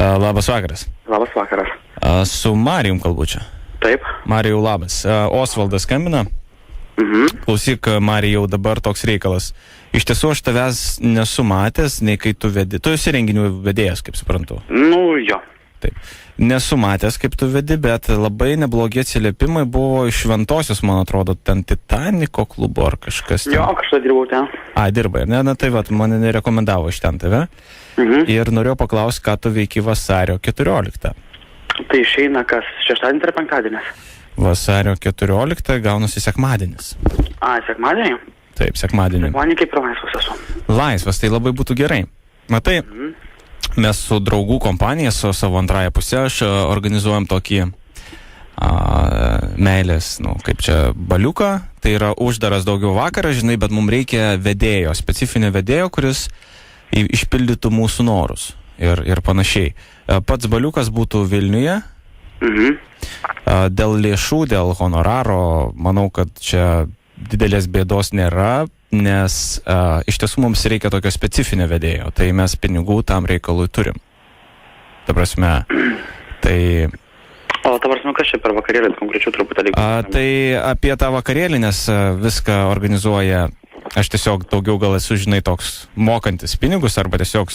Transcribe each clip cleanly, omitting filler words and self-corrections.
Labas vakaras. Labas vakaras. Su Marijum kalbu čia. Taip. Marijau, labas. Osvaldas skambina. Klausyk, Marijau, dabar toks reikalas. Iš tiesų, aš tavęs nesu matęs, nei kai tu vedi. Tu esi renginių vedėjas, kaip suprantu. Jo. Taip. Nesu matęs, kaip tu vedi, bet labai neblogi atsiliepimai buvo iš Šventosios, man atrodo, ten Titaniko klubo ar kažkas ten. Jo, kažką dirbau ten. Dirbai, ne? Na tai vat, mane nerekomendavo iš ten tave. Ir norėjau paklausti, ką tu veiki vasario 14. Tai išeina kas, šeštadienis ar penktadienis? Vasario 14 gaunasi sekmadienis. Sekmadienį? Taip, sekmadienį. Sekmadienį kaip ir laisvas esu. Laisvas, tai labai būtų gerai. Matai, mes su draugų kompanija, su savo antrąją pusę, aš organizuojam tokį meilės, kaip čia, baliuką. Tai yra uždaras daugiau vakaras, žinai, bet mums reikia vedėjo, specifinio vedėjo, kuris išpildytų mūsų norus ir panašiai. Pats baliukas būtų Vilniuje. Dėl lėšų, dėl honoraro, manau, kad čia didelės bėdos nėra, nes iš tiesų mums reikia tokio specifinio vedėjo, tai mes pinigų tam reikalui turim. Ta prasme, tai... O ta prasme, kas čia per vakarėlį konkrečių truputėlį? Tai apie tą vakarėlį, nes viską organizuoja, aš tiesiog daugiau gal esu, žinai, toks mokantis pinigus, arba tiesiog,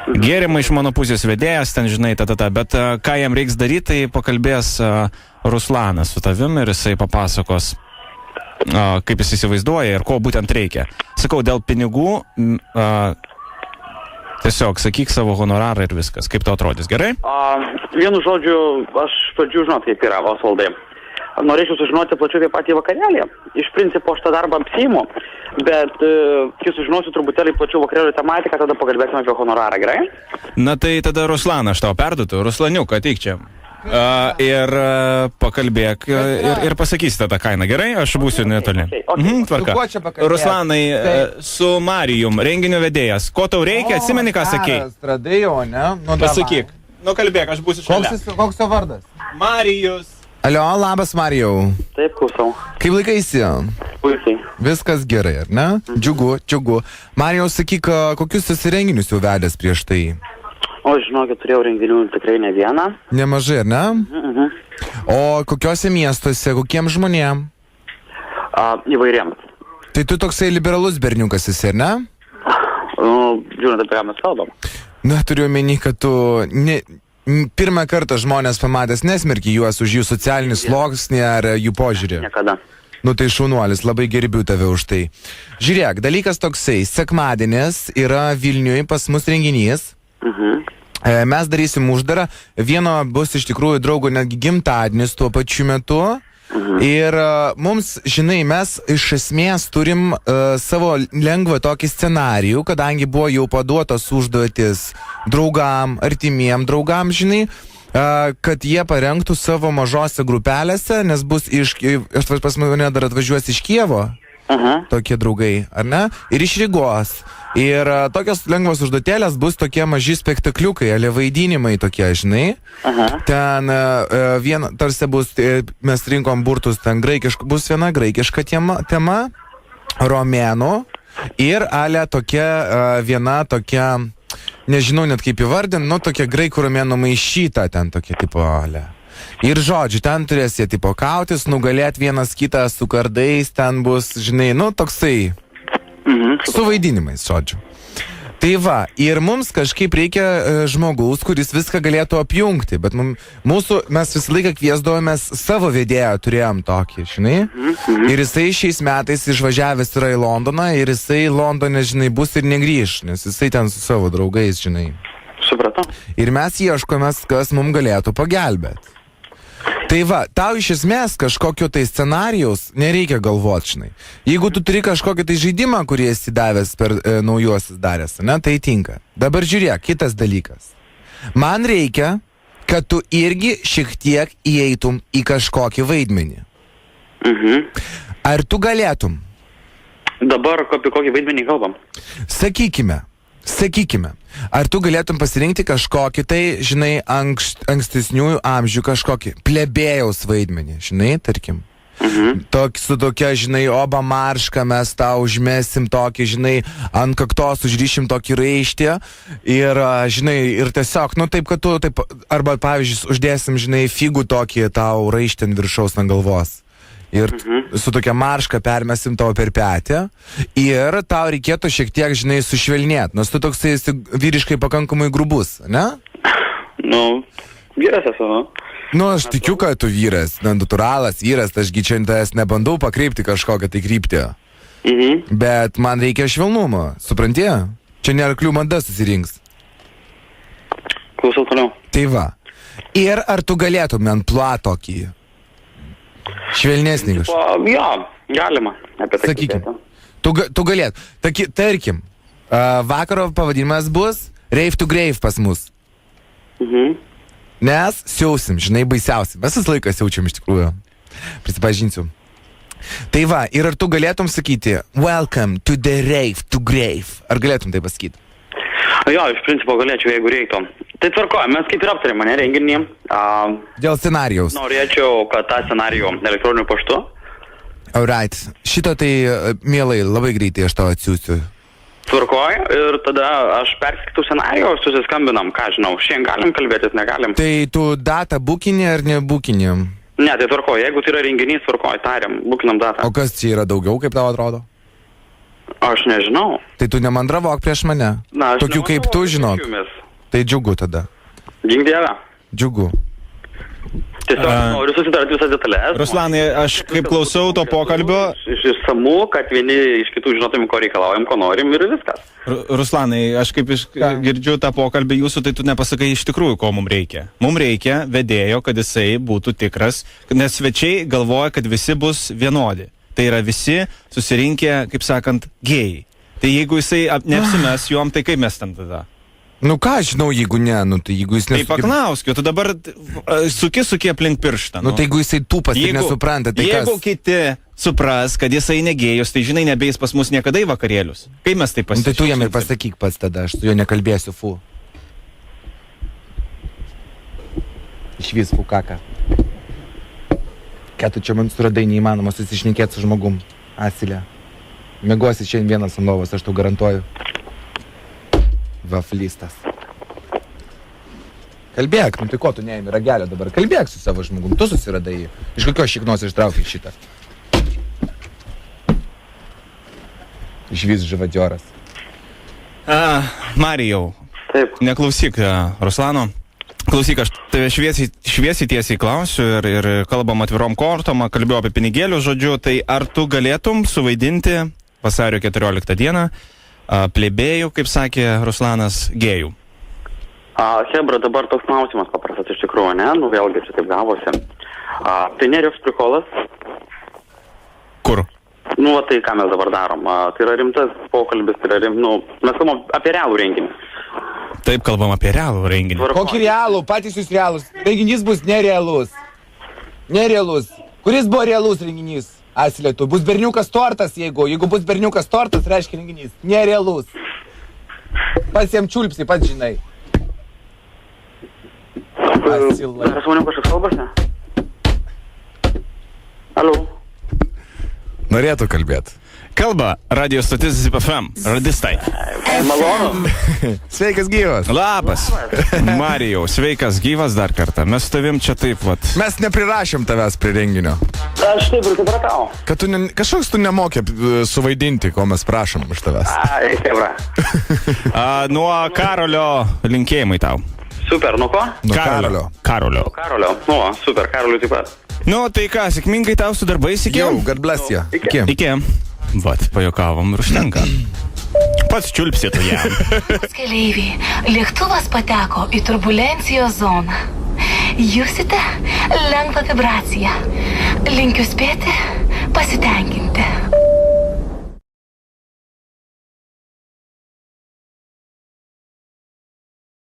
gėrimai iš mano pusės vedėjas, ten, žinai, bet ką jam reiks daryti, tai pakalbės Ruslanas su tavim ir jisai papasakos, kaip jis įsivaizduoja ir ko būtent reikia. Sakau, dėl pinigų, tiesiog sakyk savo honorarą ir viskas. Kaip tau atrodys, gerai? Vienu žodžiu, aš pradžių žinot, kaip yra, Osvaldai. Norėčiau sužinoti plačiau apie patį vakarėlį. Iš principo aš tą darbą apsiimu, bet kai sužinosiu truputėlį plačiau vakarėlio tematiką, tada pakalbėsime apie honorarą, gerai? Na tai tada Ruslaną aš tau perduotu. Ruslaniuk, ateik čia. Ir pakalbėk ir pasakysi tą kainą, gerai? Aš būsiu netoli. Tvarka. Ruslanai, su Marijum, renginio vedėjas. Ko tau reikia? Atsimeni, ką sakei? Stradėjo, ne? Pasakyk. Kalbėk, aš būsiu šalia. Koks tavo vardas? Marijus. Alio, labas Marijau. Taip, klausau. Kaip laikaisi? Puikiai. Viskas gerai, ar ne? Džiugu. Marijau, sakyk, kokius esi renginius jau vedęs prieš tai? O, žinokit, turėjau renginių tikrai ne vieną. Nemažai, ar ne? O kokiuose miestuose, kokiem žmonėm? Įvairiem. Tai tu toksai liberalus berniukas esi, ar ne? Žiūrint, apie ką mes kalbam. Na, turiu omeny, kad tu... Pirmą kartą žmonės pamatęs nesmerki juos už jų socialinį sluoksnį ar jų požiūrį. Niekada. Tai šaunuolis, labai gerbiu tave už tai. Žiūrėk, dalykas toksai, sekmadienis yra Vilniuje pas mus renginys. Mes darysim uždarą, vieno bus iš tikrųjų draugo netgi gimtadienis tuo pačiu metu. Ir mums, žinai, mes iš esmės turim savo lengvą tokį scenarijų, kadangi buvo jau paduotos užduotis draugam, artimiem draugam, žinai, kad jie parengtų savo mažose grupelėse, nes bus pas mane dar atvažiuos iš Kijevo, tokie draugai, ar ne, ir iš Rygos. Ir tokios lengvos užduotėlės bus tokie maži spektakliukai, vaidinimai tokie, žinai. Ten tarsi bus, mes rinkom burtus, ten bus viena graikiška tema, romėnų, ir tokia viena tokia, nežinau net kaip įvardint, tokia graikų romėnų maišyta, ten tokia tipo Ir žodžiu, ten turės jie tipo kautis, nugalėti vienas kitą su kardais, ten bus, žinai, toksai... Su vaidinimais, žodžiu. Tai va, ir mums kažkaip reikia žmogaus, kuris viską galėtų apjungti, bet mes visą laiką kviesdavomės savo vedėją, turėjom tokį, žinai, ir jisai šiais metais išvažiavęs yra į Londoną, ir jisai Londone, žinai, bus ir negrįš, nes jisai ten su savo draugais, žinai. Supratau. Ir mes ieškomės, kas mums galėtų pagelbėti. Tai va, tau iš esmės kažkokio tai scenarijaus nereikia galvoti, žinai. Jeigu tu turi kažkokį tai žaidimą, kurį esi davęs per naujuosius daręs, ne, tai tinka. Dabar žiūrėk, kitas dalykas. Man reikia, kad tu irgi šiek tiek įeitum į kažkokį vaidmenį. Ar tu galėtum? Dabar apie kokį vaidmenį kalbam? Sakykime, ar tu galėtum pasirinkti kažkokį tai, žinai, ankstesniųjų amžių kažkokį plebėjaus vaidmenį, žinai, tarkim. Su tokia, žinai, oba marška mes tau užmesim tokį, žinai, ant kaktos užryšim tokį raištį ir, žinai, ir tiesiog, nu taip, kad tu, taip, arba, pavyzdžiui, uždėsim, žinai, figų tokį tau raištį ant viršaus ant galvos. Ir su tokia marška permesim tavo per petį ir tau reikėtų šiek tiek, žinai, sušvelnėti, nes tu toksai esi vyriškai pakankamai grubus, ne? Nu, vyras esu, nu. Nu, aš tikiu, kad tu vyras, natūralas vyras, ašgi čia tavęs nebandau pakreipti kažkokią tai kryptį. Bet man reikia švelnumo, supranti? Čia nėra kliūmanda susirinks. Klausau toliau. Tai va. Ir ar tu galėtum ant plua tokį? Švelnesnį kažką. Jo, galima. Apie tai sakykim, tu galėt. Tarkim, vakaro pavadinimas bus Rave to Grave pas mus. Nes siausim, žinai, baisiausiai. Mes visą laiką siaučiam iš tikrųjų. Prisipažinsiu. Tai va, ir ar tu galėtum sakyti Welcome to the Rave to Grave? Ar galėtum tai pasakyti? Jo, iš principo galėčiau, jeigu reiktų. Tai tvarkoja, mes kaip ir aptarėm, ne, renginį. Dėl scenarijaus. Norėčiau, kad tą scenarijų elektroniniu paštu. Alright. Šito tai, mielai, labai greitai aš tau atsiųsiu. Tvarkoja ir tada aš perskaitų scenarijų, susiskambinam, ką žinau, šiandien galim kalbėtis, negalim. Tai tu datą bukinį ar nebukinį? Ne, tai tvarkoja, jeigu tai yra renginys, tvarkoja, tariam, bukinam datą. O kas čia yra daugiau, kaip tau atrodo? Aš nežinau. Tai tu nemandravok prieš mane. Na, tokių kaip tu, žinok. Tai džiugu tada. Gink Dieve. Džiugu. Tiesiog noriu susidaryti visas detalės. Ruslanai, aš kaip klausau to pokalbio... Išsamu, kad vieni iš kitų žinotum, ko reikalaujam, ko norim ir viskas. Ruslanai, aš kaip girdžiu tą pokalbį jūsų, tai tu nepasakai iš tikrųjų, ko mums reikia. Mums reikia vedėjo, kad jisai būtų tikras, nes svečiai galvoja, kad visi bus vienodi. Tai yra visi susirinkę, kaip sakant, gėjai. Tai jeigu jisai neapsimes juom, tai kaip mes ten tada? Nu ką, žinau, jeigu ne, nu tai jeigu jis nesuki... Tai paklauskiu, tu dabar suki aplink pirštą. Nu tai jeigu jisai tūpas ir nesupranta, tai kas? Jeigu kiti supras, kad jisai negėjus, tai žinai, nebeis pas mus niekada į vakarėlius. Kaip mes tai pasižiūrėsim? Tai tu jam ir pasakyk pats tada, aš su juo nekalbėsiu, fu. Išvis fukaka. Ką tu čia man suradai, neįmanoma susišnekėti su žmogum. Asilė. Mėgosi šiandien vienas ant lovos, aš tau garantuoju. Vaflistas. Kalbėk, nu tai ko tu neimi ragelio dabar? Kalbėk su savo žmogum, tu susiradai. Iš kokios šiknos ištraukai šitą? Išvis živadioras. Marijau, taip. Neklausyk Ruslano. Klausyk, aš tave šviesiai tiesiai klausiu ir kalbam atvirom kortom, kalbėjau apie pinigėlių žodžiu, tai ar tu galėtum suvaidinti vasario 14 dieną plebėjų, kaip sakė Ruslanas, gėjų? Hebra, dabar toks klausimas paprastas iš tikrųjų, ne? Nu vėlgi čia taip gavosi. Tai nėra joks prikolas? Kur? Nu, tai ką mes dabar darom. Tai yra rimtas pokalbis, tai yra mes kalbam apie realų renginį. Taip, kalbam apie realų renginį. Kokį realų? Patys jūs realūs. Renginys bus nerealus. Nerealus. Kuris buvo realus renginys? Asilė, tu. Bus berniukas tortas, jeigu bus berniukas tortas, reiškia renginys. Nerealus. Pats jam čiulpsi, pats žinai. Asilai. Ar su manim kažkas kalbasi? Alio. Norėtų kalbėti. Kalba radio stotis ZIP FM. Radistai. Malonu. Sveikas gyvas. Labas. Marijau, sveikas gyvas dar kartą. Mes su tavim čia taip vat. Mes neprirašėm tavęs prie renginio. Aš taip ir supratau. Kad kažkoks tu nemokė suvaidinti, ko mes prašom iš tavęs. Hebra. Nuo Karolio linkėjimai tau. Super, nuo ko? Nuo Karolio. Karolio. Nu, super, Karoliu taip pat. Nu, tai ką, sėkmingai tau su darbais iki. Jau, God bless you. Iki. Vat, pajuokavom ir užtenka. Pats čiulpsėtų jam. Keleiviai, lėktuvas pateko į turbulencijos zoną. Jūsite lengvą vibraciją. Linkiu spėti, pasitenkinti.